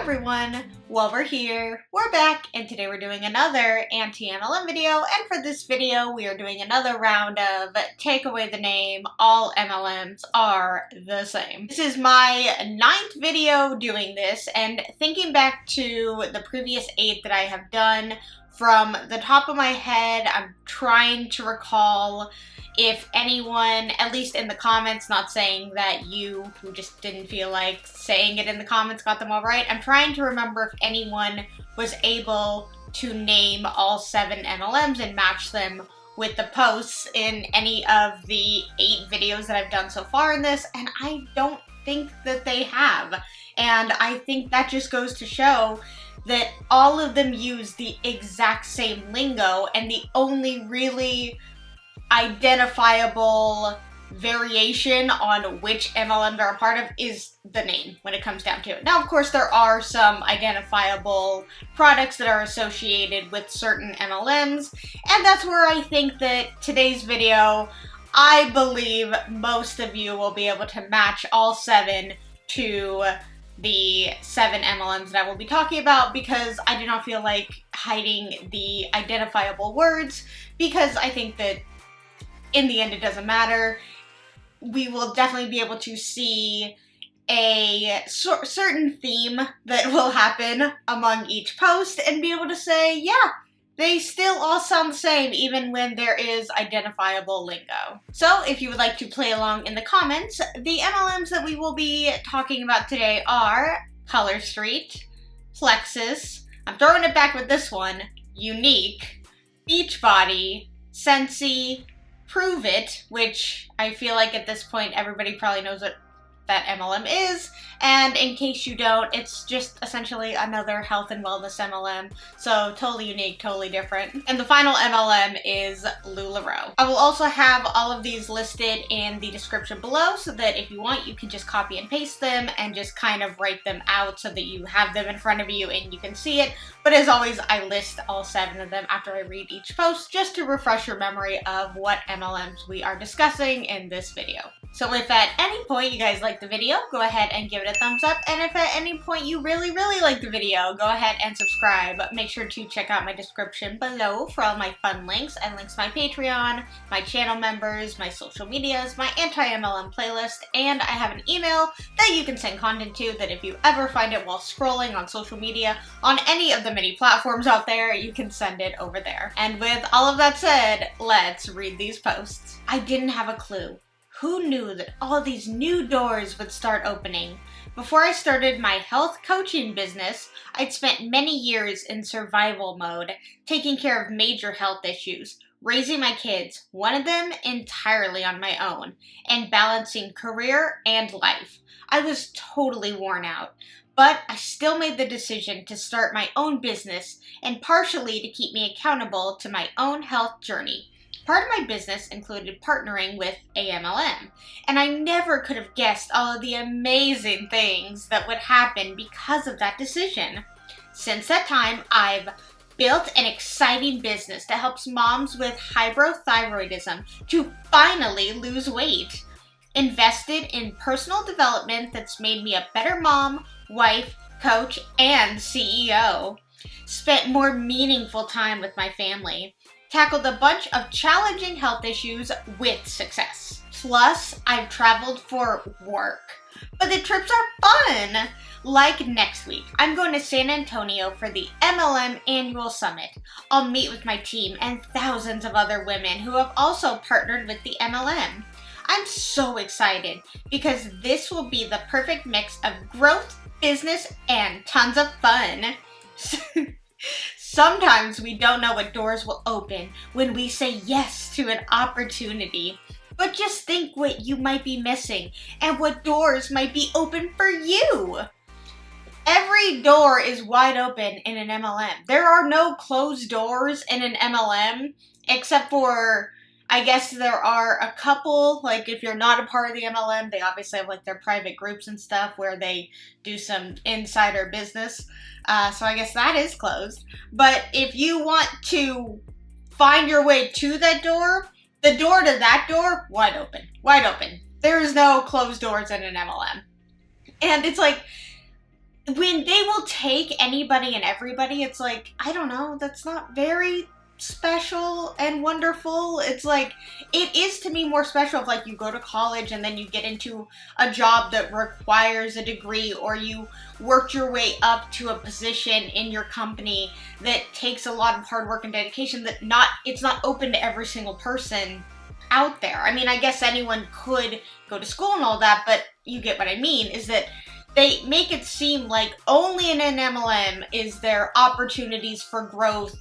everyone, well we're here, we're back, and today we're doing another anti-MLM video, and for this video we are doing another round of take away the name, all MLMs are the same. This is my 9th video doing this, and thinking back to the previous 8 that I have done, from the top of my head, I'm trying to recall if anyone, at least in the comments, not saying that you who just didn't feel like saying it in the comments got them all right, I'm trying to remember if anyone was able to name all 7 MLMs and match them with the posts in any of the 8 videos that I've done so far in this, and I don't think that they have. And I think that just goes to show that all of them use the exact same lingo, and the only really identifiable variation on which MLM they're a part of is the name when it comes down to it. Now, of course, there are some identifiable products that are associated with certain MLMs, and that's where I think that today's video, I believe most of you will be able to match all 7 to the 7 MLMs that I will be talking about, because I do not feel like hiding the identifiable words, because I think that in the end it doesn't matter. We will definitely be able to see a certain theme that will happen among each post and be able to say, yeah, they still all sound the same even when there is identifiable lingo. So if you would like to play along in the comments, the MLMs that we will be talking about today are Color Street, Plexus, I'm throwing it back with this one, Younique, Beachbody, Scentsy, Pruvit, which I feel like at this point everybody probably knows what that MLM is, and in case you don't, it's just essentially another health and wellness MLM, so totally unique, totally different. And the final MLM is LuLaRoe. I will also have all of these listed in the description below, so that if you want, you can just copy and paste them and just kind of write them out so that you have them in front of you and you can see it. But as always, I list all 7 of them after I read each post, just to refresh your memory of what MLMs we are discussing in this video. So if at any point you guys like the video, go ahead and give it a thumbs up, and if at any point you really like the video, go ahead and subscribe. Make sure to check out my description below for all my fun links, and links to my Patreon, my channel members, my social medias, my anti-MLM playlist, and I have an email that you can send content to that if you ever find it while scrolling on social media on any of the many platforms out there, you can send it over there. And with all of that said, let's read these posts. I didn't have a clue. Who knew that all these new doors would start opening? Before I started my health coaching business, I'd spent many years in survival mode, taking care of major health issues, raising my kids, one of them entirely on my own, and balancing career and life. I was totally worn out, but I still made the decision to start my own business, and partially to keep me accountable to my own health journey. Part of my business included partnering with MLM, and I never could have guessed all of the amazing things that would happen because of that decision. Since that time, I've built an exciting business that helps moms with hypothyroidism to finally lose weight, invested in personal development that's made me a better mom, wife, coach, and CEO, spent more meaningful time with my family, tackled a bunch of challenging health issues with success. Plus, I've traveled for work. But the trips are fun! Like next week, I'm going to San Antonio for the MLM Annual Summit. I'll meet with my team and thousands of other women who have also partnered with the MLM. I'm so excited because this will be the perfect mix of growth, business, and tons of fun. Sometimes we don't know what doors will open when we say yes to an opportunity. But just think what you might be missing and what doors might be open for you. Every door is wide open in an MLM. There are no closed doors in an MLM, except for, I guess there are a couple, like if you're not a part of the MLM, they obviously have like their private groups and stuff where they do some insider business. So I guess that is closed. But if you want to find your way to that door, the door to that door, wide open. Wide open. There is no closed doors in an MLM. And it's like, when they will take anybody and everybody, it's like, I don't know, that's not very special and wonderful. It's like, it is to me more special if like you go to college and then you get into a job that requires a degree, or you worked your way up to a position in your company that takes a lot of hard work and dedication, that it's not open to every single person out there. I mean, I guess anyone could go to school and all that, but you get what I mean, is that they make it seem like only in an MLM is there opportunities for growth,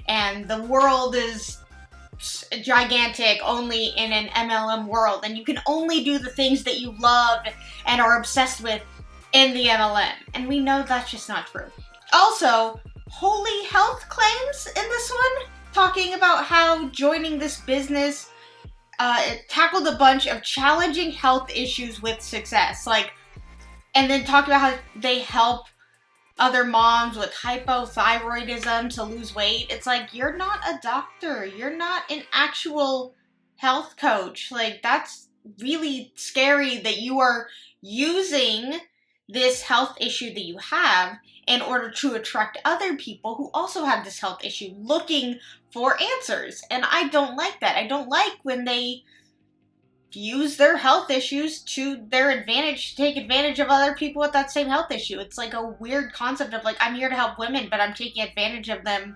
and the world is gigantic only in an MLM world, and you can only do the things that you love and are obsessed with in the MLM. And we know that's just not true. Also, holy health claims in this one, talking about how joining this business tackled a bunch of challenging health issues with success. Like, and then talk about how they help other moms with hypothyroidism to lose weight. It's like, you're not a doctor. You're not an actual health coach. Like, that's really scary that you are using this health issue that you have in order to attract other people who also have this health issue looking for answers. And I don't like that. I don't like when they use their health issues to their advantage, to take advantage of other people with that same health issue. It's like a weird concept of like, I'm here to help women, but I'm taking advantage of them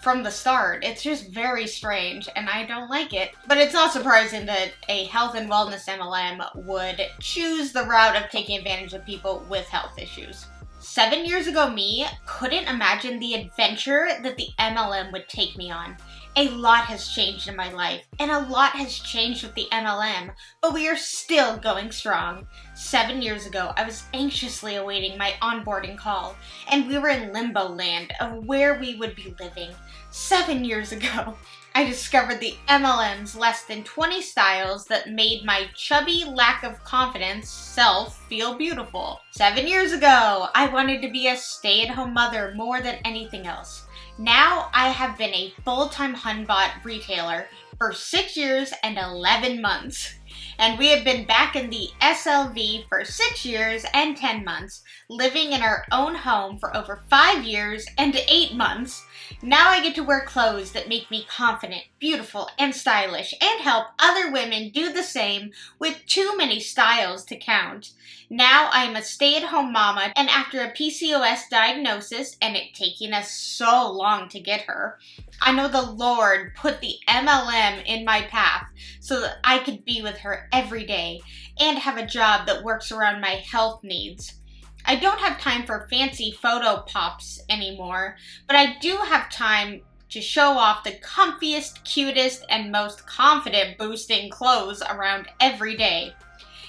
from the start. It's just very strange, and I don't like it. But it's not surprising that a health and wellness MLM would choose the route of taking advantage of people with health issues. 7 years ago, me couldn't imagine the adventure that the MLM would take me on. A lot has changed in my life, and a lot has changed with the MLM, but we are still going strong. 7 years ago, I was anxiously awaiting my onboarding call, and we were in limbo land of where we would be living. 7 years ago, I discovered the MLM's less than 20 styles that made my chubby, lack of confidence self feel beautiful. 7 years ago, I wanted to be a stay-at-home mother more than anything else. Now I have been a full-time Hunbot retailer for 6 years and 11 months. And we have been back in the SLV for 6 years and 10 months, living in our own home for over 5 years and 8 months. Now I get to wear clothes that make me confident, beautiful, and stylish, and help other women do the same with too many styles to count. Now I am a stay-at-home mama, and after a PCOS diagnosis, and it taking us so long to get her, I know the Lord put the MLM in my path so that I could be with her every day and have a job that works around my health needs. I don't have time for fancy photo pops anymore, but I do have time to show off the comfiest, cutest, and most confident boosting clothes around every day.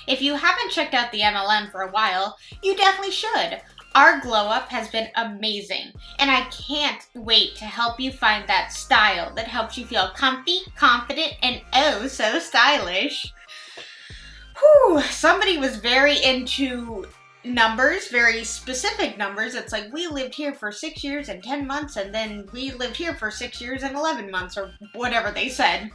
If you haven't checked out the MLM for a while, you definitely should. Our glow up has been amazing, and I can't wait to help you find that style that helps you feel comfy, confident, and oh so stylish. Whew, somebody was very into numbers, very specific numbers. It's like, we lived here for 6 years and 10 months, and then we lived here for 6 years and 11 months, or whatever they said.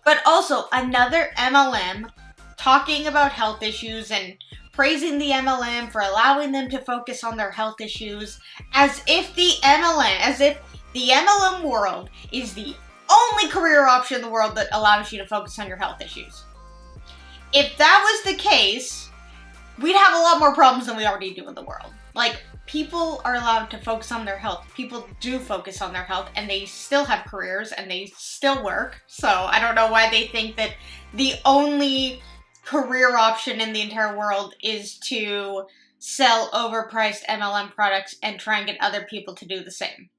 But also another MLM talking about health issues and praising the MLM for allowing them to focus on their health issues, as if the MLM world is the only career option in the world that allows you to focus on your health issues. If that was the case, we'd have a lot more problems than we already do in the world. Like, people are allowed to focus on their health. People do focus on their health, and they still have careers, and they still work. So I don't know why they think that the only career option in the entire world is to sell overpriced MLM products and try and get other people to do the same.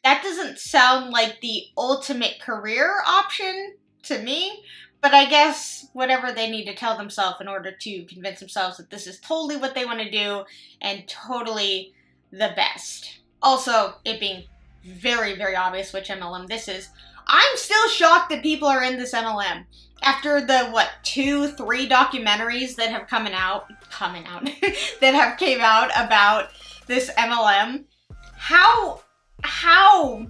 That doesn't sound like the ultimate career option to me, but I guess whatever they need to tell themselves in order to convince themselves that this is totally what they want to do and totally the best. Also, it being very, very obvious which MLM this is, I'm still shocked that people are in this MLM. After the, 2-3 documentaries that have come out, that have came out about this MLM, how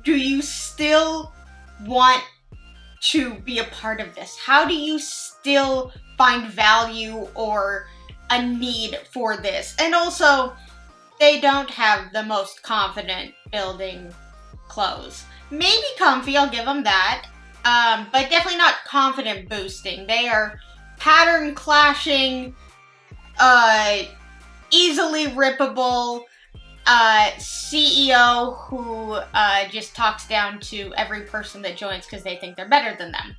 do you still want to be a part of this? How do you still find value or a need for this. And also, they don't have the most confident building clothes. Maybe comfy, I'll give them that. But definitely not confident boosting. They are pattern clashing, easily rippable, CEO who just talks down to every person that joins because they think they're better than them.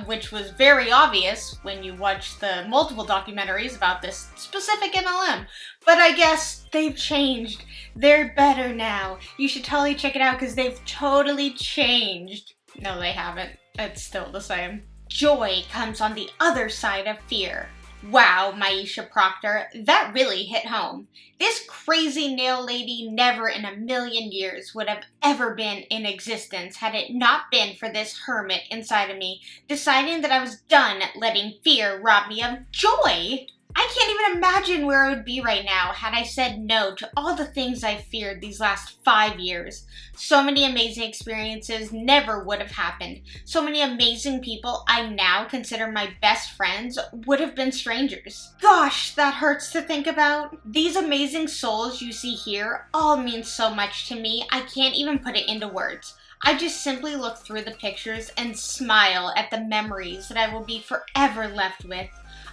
Which was very obvious when you watch the multiple documentaries about this specific MLM. But I guess they've changed. They're better now. You should totally check it out because they've totally changed. No, they haven't. It's still the same. Joy comes on the other side of fear. Wow, Maisha Proctor, that really hit home. This crazy nail lady never in a million years would have ever been in existence had it not been for this hermit inside of me deciding that I was done letting fear rob me of joy. I can't even imagine where I would be right now had I said no to all the things I feared these last 5 years. So many amazing experiences never would have happened. So many amazing people I now consider my best friends would have been strangers. Gosh, that hurts to think about. These amazing souls you see here all mean so much to me, I can't even put it into words. I just simply look through the pictures and smile at the memories that I will be forever left with.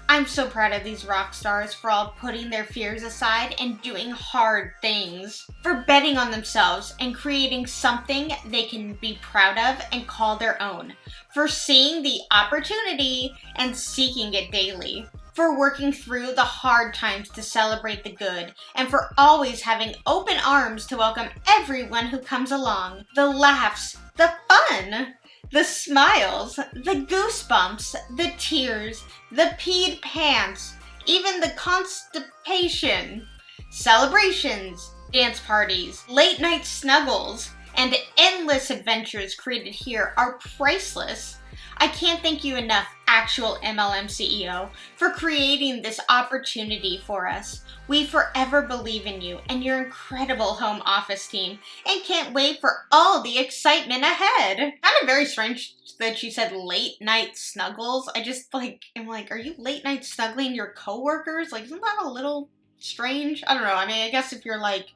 I'm so proud of these rock stars for all putting their fears aside and doing hard things. For betting on themselves and creating something they can be proud of and call their own. For seeing the opportunity and seeking it daily. For working through the hard times to celebrate the good. And for always having open arms to welcome everyone who comes along. The laughs, the fun, the smiles, the goosebumps, the tears, the peed pants, even the constipation, celebrations, dance parties, late night snuggles, and endless adventures created here are priceless. I can't thank you enough, actual MLM CEO, for creating this opportunity for us. We forever believe in you and your incredible home office team and can't wait for all the excitement ahead. Kind of very strange that she said late night snuggles. I just am like, are you late night snuggling your coworkers? Like, isn't that a little strange? I don't know. I mean, I guess if you're like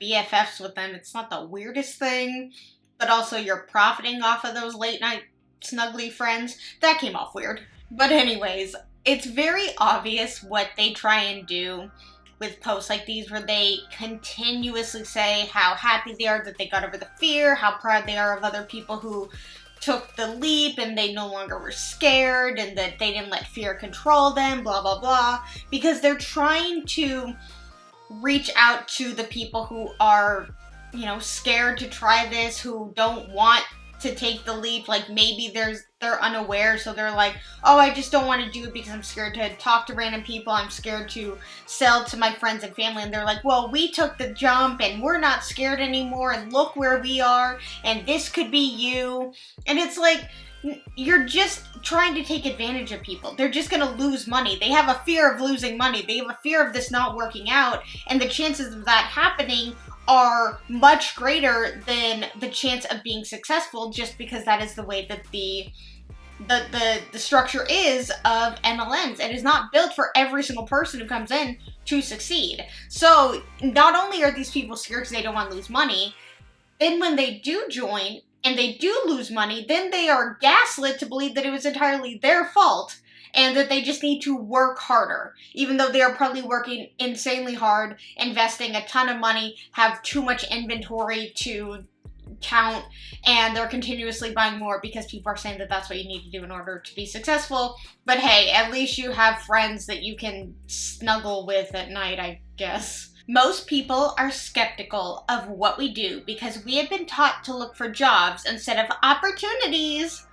BFFs with them, it's not the weirdest thing, but also you're profiting off of those late night snuggly friends. That came off weird. But anyways, it's very obvious what they try and do with posts like these where they continuously say how happy they are that they got over the fear, how proud they are of other people who took the leap and they no longer were scared and that they didn't let fear control them, blah, blah, blah. Because they're trying to reach out to the people who are, scared to try this, who don't want to take the leap. Like maybe they're unaware, so they're like, oh, I just don't want to do it because I'm scared to talk to random people, I'm scared to sell to my friends and family, and they're like, well, we took the jump and we're not scared anymore and look where we are and this could be you. And it's like, you're just trying to take advantage of people. They're just gonna lose money. They have a fear of losing money. They have a fear of this not working out, and the chances of that happening are much greater than the chance of being successful, just because that is the way that the structure is of MLMs. It is not built for every single person who comes in to succeed. So not only are these people scared because they don't want to lose money, then when they do join and they do lose money, then they are gaslit to believe that it was entirely their fault and that they just need to work harder, even though they are probably working insanely hard, investing a ton of money, have too much inventory to count, and they're continuously buying more because people are saying that that's what you need to do in order to be successful. But hey, at least you have friends that you can snuggle with at night, I guess. Most people are skeptical of what we do because we have been taught to look for jobs instead of opportunities.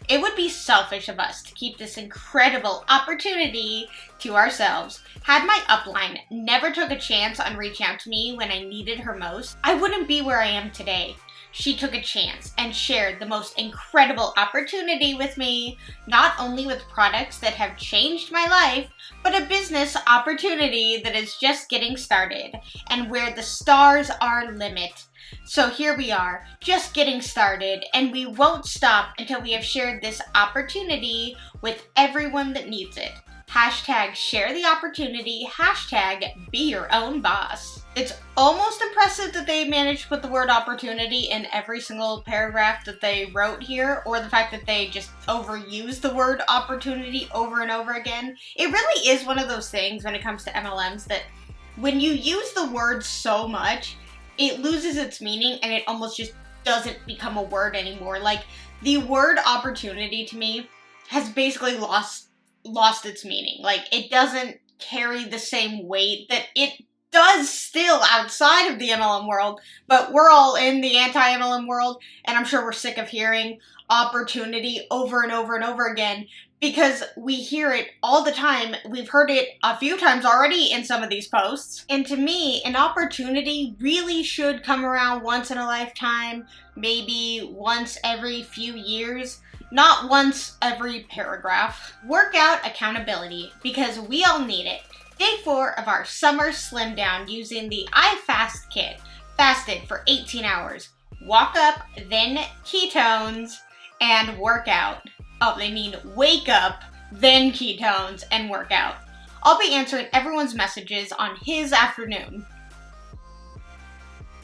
It would be selfish of us to keep this incredible opportunity to ourselves. Had my upline never took a chance on reaching out to me when I needed her most, I wouldn't be where I am today. She took a chance and shared the most incredible opportunity with me, not only with products that have changed my life, but a business opportunity that is just getting started and where the stars are limit. So here we are, just getting started, and we won't stop until we have shared this opportunity with everyone that needs it. hashtag share the opportunity, hashtag be your own boss. It's almost impressive that they managed to put the word opportunity in every single paragraph that they wrote here, or the fact that they just overuse the word opportunity over and over again. It really is one of those things when it comes to MLMs that when you use the word so much, it loses its meaning and it almost just doesn't become a word anymore. Like, the word opportunity to me has basically lost its meaning. Like, it doesn't carry the same weight that it does still outside of the MLM world, but we're all in the anti-MLM world, and I'm sure we're sick of hearing opportunity over and over and over again because we hear it all the time. We've heard it a few times already in some of these posts. And to me, an opportunity really should come around once in a lifetime, maybe once every few years, not once every paragraph. Workout accountability, because we all need it. Day 4 of our summer slim down using the iFast kit. Fasted for 18 hours. Walk up, then ketones, and workout. Oh, they mean wake up, then ketones, and workout. I'll be answering everyone's messages on his afternoon.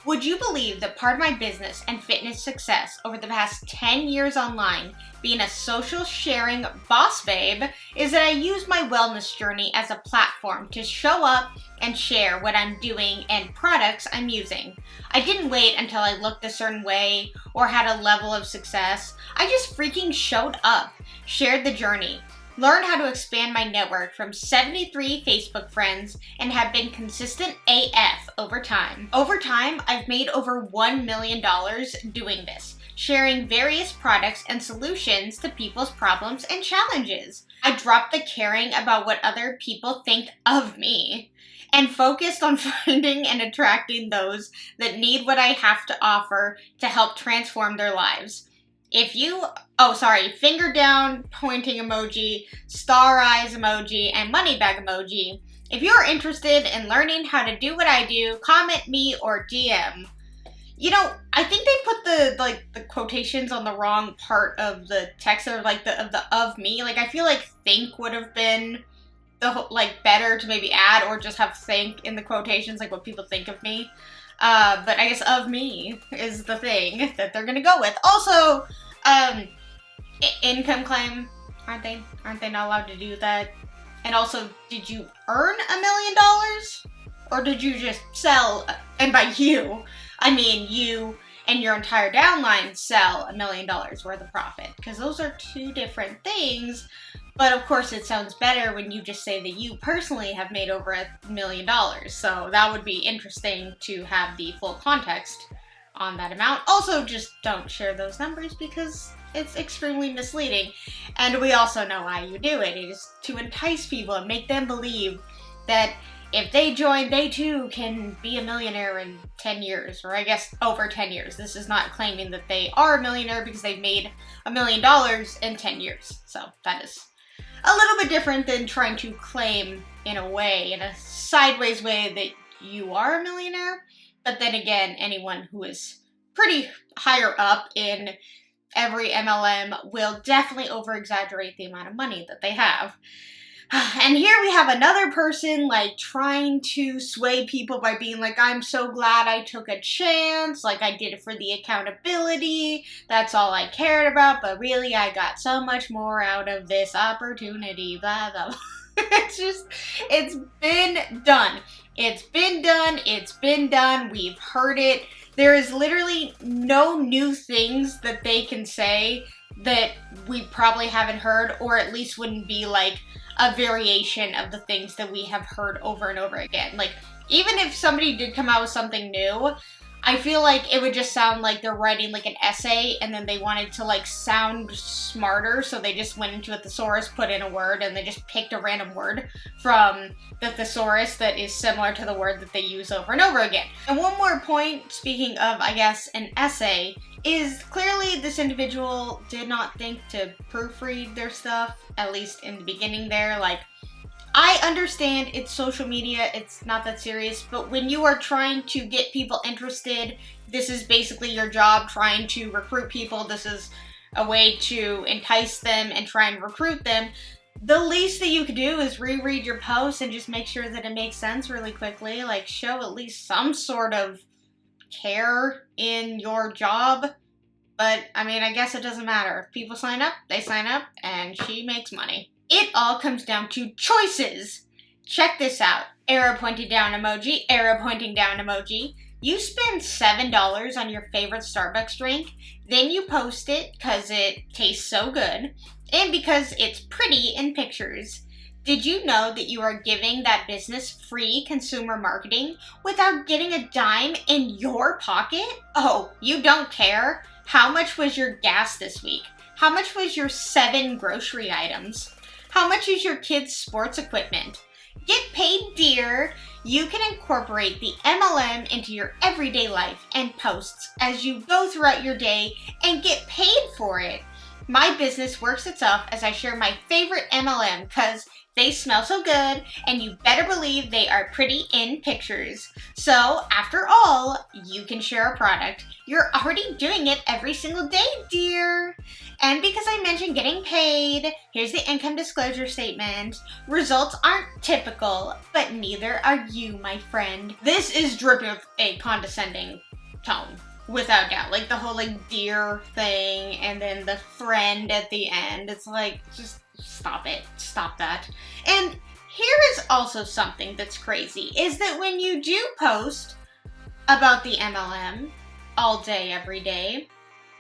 Would you believe that part of my business and fitness success over the past 10 years online, being a social sharing boss babe, is that I use my wellness journey as a platform to show up and share what I'm doing and products I'm using. I didn't wait until I looked a certain way or had a level of success. I just freaking showed up, shared the journey, learned how to expand my network from 73 Facebook friends, and have been consistent AF over time. Over time, I've made over $1 million doing this, sharing various products and solutions to people's problems and challenges. I dropped the caring about what other people think of me and focused on finding and attracting those that need what I have to offer to help transform their lives. If you, finger down pointing emoji, star eyes emoji, and money bag emoji. If you're interested in learning how to do what I do, comment me or DM. You know, I think they put the quotations on the wrong part of the text, or of me. Like, I feel like think would have been better to maybe add, or just have think in the quotations, like what people think of me. But I guess of me is the thing that they're gonna go with. Also, income claim, aren't they not allowed to do that? And also, did you earn $1 million? Or did you just sell, and by you, I mean you and your entire downline sell $1 million worth of profit? Because those are two different things. But of course, it sounds better when you just say that you personally have made over $1 million. So that would be interesting to have the full context on that amount. Also, just don't share those numbers because it's extremely misleading. And we also know why you do it. It is to entice people and make them believe that if they join, they too can be a millionaire in 10 years, or I guess over 10 years. This is not claiming that they are a millionaire because they've made $1 million in 10 years. So that is a little bit different than trying to claim in a sideways way that you are a millionaire. But then again, anyone who is pretty higher up in every MLM will definitely over-exaggerate the amount of money that they have. And here we have another person trying to sway people by being like, I'm so glad I took a chance, I did it for the accountability, that's all I cared about, but really I got so much more out of this opportunity, blah, blah, blah. It's been done. It's been done, we've heard it. There is literally no new things that they can say that we probably haven't heard, or at least wouldn't be a variation of the things that we have heard over and over again. Even if somebody did come out with something new, I feel like it would just sound like they're writing an essay and then they wanted to sound smarter, so they just went into a thesaurus, put in a word, and they just picked a random word from the thesaurus that is similar to the word that they use over and over again. And one more point, speaking of, I guess, an essay, is clearly this individual did not think to proofread their stuff, at least in the beginning there. I understand it's social media, it's not that serious, but when you are trying to get people interested, this is basically your job, trying to recruit people. This is a way to entice them and try and recruit them. The least that you could do is reread your post and just make sure that it makes sense really quickly. Like, show at least some sort of care in your job. But, I mean, I guess it doesn't matter. If people sign up, they sign up, and she makes money. It all comes down to choices. Check this out. Arrow pointing down emoji, arrow pointing down emoji. You spend $7 on your favorite Starbucks drink, then you post it because it tastes so good, and because it's pretty in pictures. Did you know that you are giving that business free consumer marketing without getting a dime in your pocket? Oh, you don't care? How much was your gas this week? How much was your 7 grocery items? How much is your kids' sports equipment? Get paid, dear! You can incorporate the MLM into your everyday life and posts as you go throughout your day and get paid for it. My business works itself as I share my favorite MLM because they smell so good, and you better believe they are pretty in pictures. So, after all, you can share a product. You're already doing it every single day, dear. And because I mentioned getting paid, here's the income disclosure statement. Results aren't typical, but neither are you, my friend. This is dripping with a condescending tone. Without doubt. Like the whole like dear thing and then the friend at the end. It's like, just stop it. Stop that. And here is also something that's crazy, is that when you do post about the MLM all day, every day,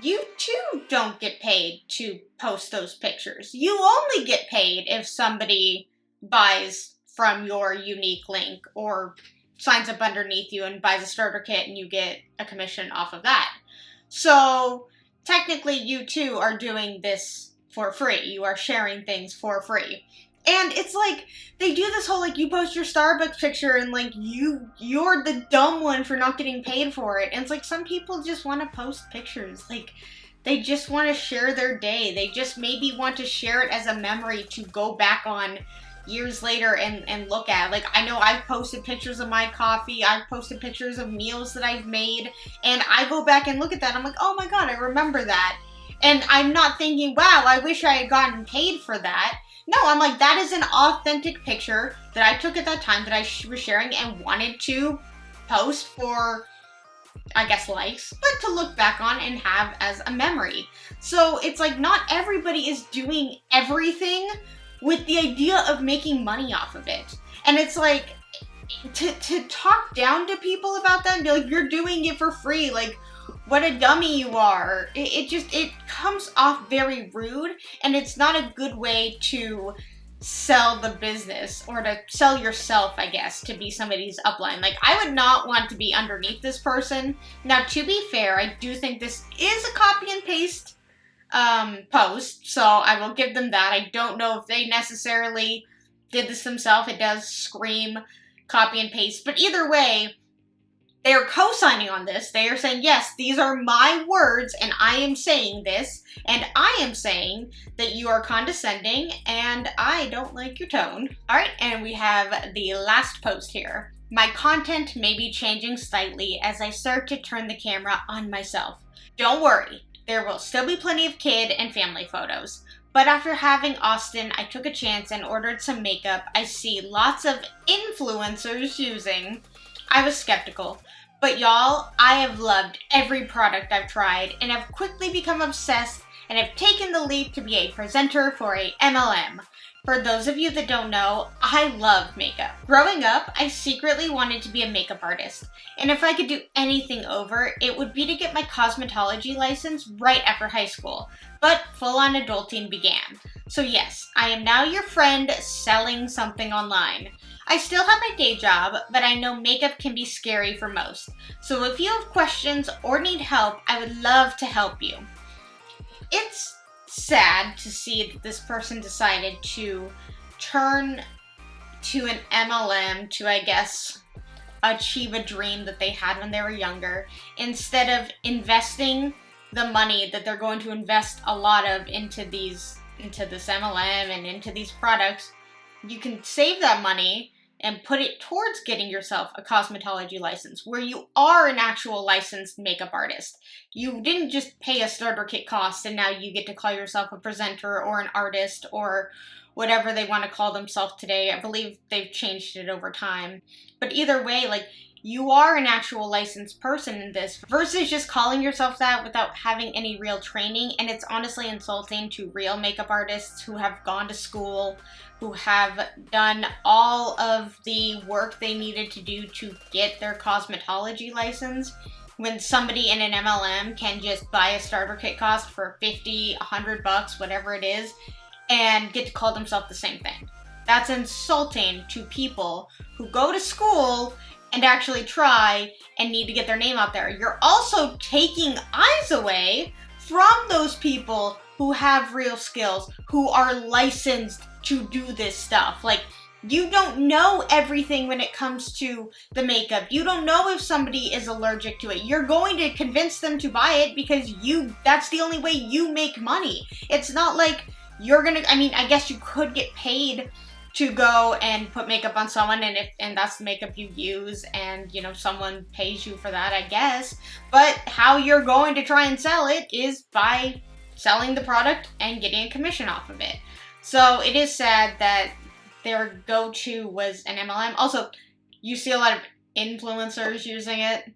you too don't get paid to post those pictures. You only get paid if somebody buys from your Younique link or signs up underneath you and buys a starter kit and you get a commission off of that. So technically you too are doing this for free. You are sharing things for free. And it's like, they do this whole like, you post your Starbucks picture and like you're the dumb one for not getting paid for it. And it's like, some people just want to post pictures. Like, they just want to share their day. They just maybe want to share it as a memory to go back on years later and look at. Like, I know I've posted pictures of my coffee, I've posted pictures of meals that I've made, and I go back and look at that, I'm like, oh my god, I remember that. And I'm not thinking, wow, I wish I had gotten paid for that. No, I'm like, that is an authentic picture that I took at that time that I was sharing and wanted to post for, I guess, likes, but to look back on and have as a memory. So it's like, not everybody is doing everything with the idea of making money off of it. And it's like, to talk down to people about that and be like, you're doing it for free, like, what a dummy you are. It comes off very rude, and it's not a good way to sell the business or to sell yourself, I guess, to be somebody's upline. Like, I would not want to be underneath this person. Now, to be fair, I do think this is a copy and paste post, so I will give them that. I don't know if they necessarily did this themselves. It does scream copy and paste, but either way, they are co-signing on this. They are saying, yes, these are my words, and I am saying this, and I am saying that you are condescending, and I don't like your tone. Alright, and we have the last post here. My content may be changing slightly as I start to turn the camera on myself. Don't worry, there will still be plenty of kid and family photos. But after having Austin, I took a chance and ordered some makeup I see lots of influencers using. I was skeptical, but y'all, I have loved every product I've tried and have quickly become obsessed and have taken the leap to be a presenter for a MLM. For those of you that don't know, I love makeup. Growing up, I secretly wanted to be a makeup artist, and if I could do anything over, it would be to get my cosmetology license right after high school, but full-on adulting began. So yes, I am now your friend selling something online. I still have my day job, but I know makeup can be scary for most. So if you have questions or need help, I would love to help you. It's sad to see that this person decided to turn to an MLM to, I guess, achieve a dream that they had when they were younger, instead of investing the money that they're going to invest a lot of into this MLM and into these products. You can save that money and put it towards getting yourself a cosmetology license where you are an actual licensed makeup artist. You didn't just pay a starter kit cost and now you get to call yourself a presenter or an artist or whatever they want to call themselves today. I believe they've changed it over time. But either way, like, you are an actual licensed person in this versus just calling yourself that without having any real training. And it's honestly insulting to real makeup artists who have gone to school, who have done all of the work they needed to do to get their cosmetology license, when somebody in an MLM can just buy a starter kit cost for $50, $100, whatever it is, and get to call themselves the same thing. That's insulting to people who go to school and actually try and need to get their name out there. You're also taking eyes away from those people who have real skills, who are licensed to do this stuff. Like, you don't know everything when it comes to the makeup. You don't know if somebody is allergic to it. You're going to convince them to buy it because that's the only way you make money. It's not like you're gonna, I mean, I guess you could get paid to go and put makeup on someone, and that's the makeup you use, and you know, someone pays you for that, I guess. But how you're going to try and sell it is by selling the product and getting a commission off of it. So it is sad that their go-to was an MLM. Also, you see a lot of influencers using it.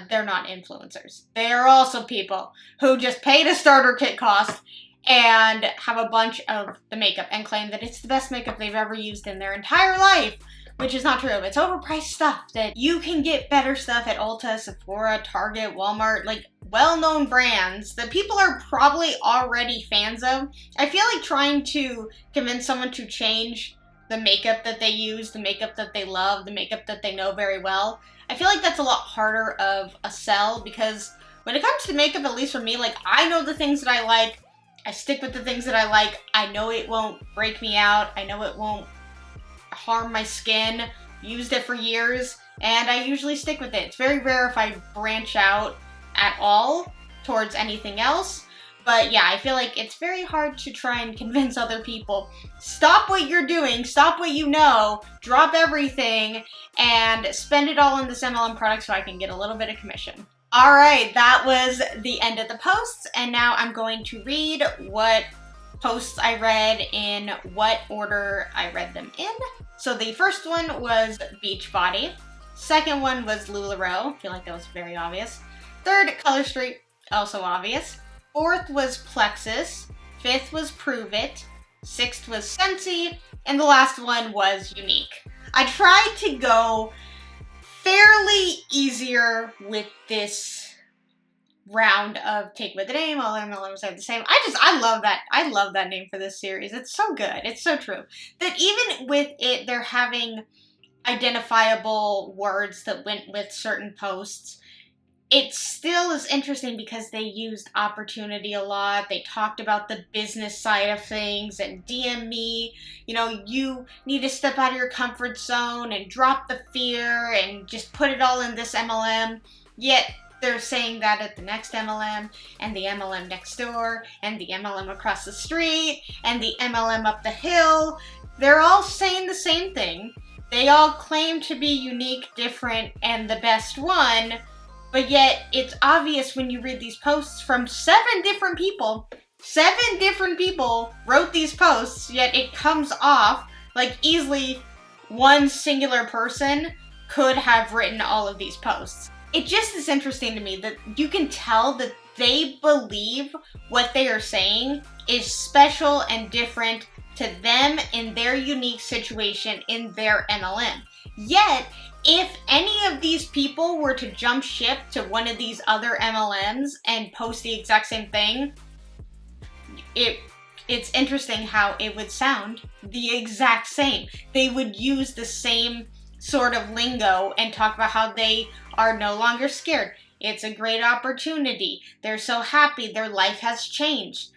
They're not influencers. They are also people who just paid a starter kit cost and have a bunch of the makeup and claim that it's the best makeup they've ever used in their entire life, which is not true. It's overpriced stuff that you can get better stuff at Ulta, Sephora, Target, Walmart, like well-known brands that people are probably already fans of. I feel like trying to convince someone to change the makeup that they use, the makeup that they love, the makeup that they know very well, I feel like that's a lot harder of a sell, because when it comes to makeup, at least for me, like, I know the things that I like. I stick with the things that I like. I know it won't break me out. I know it won't harm my skin. Used it for years, and I usually stick with it. It's very rare if I branch out at all towards anything else. But yeah, I feel like it's very hard to try and convince other people, stop what you're doing, stop what you know, drop everything, and spend it all on this MLM product so I can get a little bit of commission. Alright, that was the end of the posts, and now I'm going to read what posts I read in what order I read them in. So the first one was Beachbody. Second one was LuLaRoe. I feel like that was very obvious. Third, Color Street, also obvious. Fourth was Plexus. Fifth was Pruvit. Sixth was Scentsy. And the last one was Younique. I tried to go fairly easier with this round of Take With the Name, all MLMs are the same. I love that. I love that name for this series. It's so good. It's so true. That even with it, they're having identifiable words that went with certain posts. It still is interesting because they used opportunity a lot. They talked about the business side of things and DM me. You know, you need to step out of your comfort zone and drop the fear and just put it all in this MLM. Yet they're saying that at the next MLM and the MLM next door and the MLM across the street and the MLM up the hill. They're all saying the same thing. They all claim to be unique, different, and the best one. But yet, it's obvious when you read these posts from 7 different people. 7 different people wrote these posts, yet it comes off like easily one singular person could have written all of these posts. It just is interesting to me that you can tell that they believe what they are saying is special and different to them in their unique situation in their MLM. Yet, if any of these people were to jump ship to one of these other MLMs and post the exact same thing, it's interesting how it would sound the exact same. They would use the same sort of lingo and talk about how they are no longer scared. It's a great opportunity. They're so happy. Their life has changed.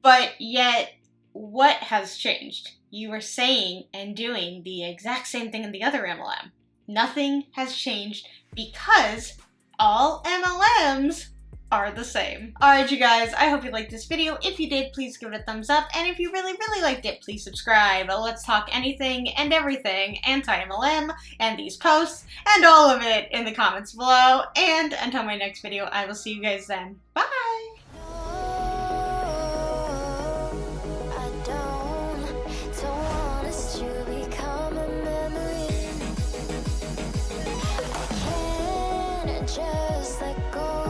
But yet, what has changed? You are saying and doing the exact same thing in the other MLM. Nothing has changed because all MLMs are the same. Alright, you guys, I hope you liked this video. If you did, please give it a thumbs up. And if you really, really liked it, please subscribe. Let's talk anything and everything anti-MLM and these posts and all of it in the comments below. And until my next video, I will see you guys then. Bye! just let go.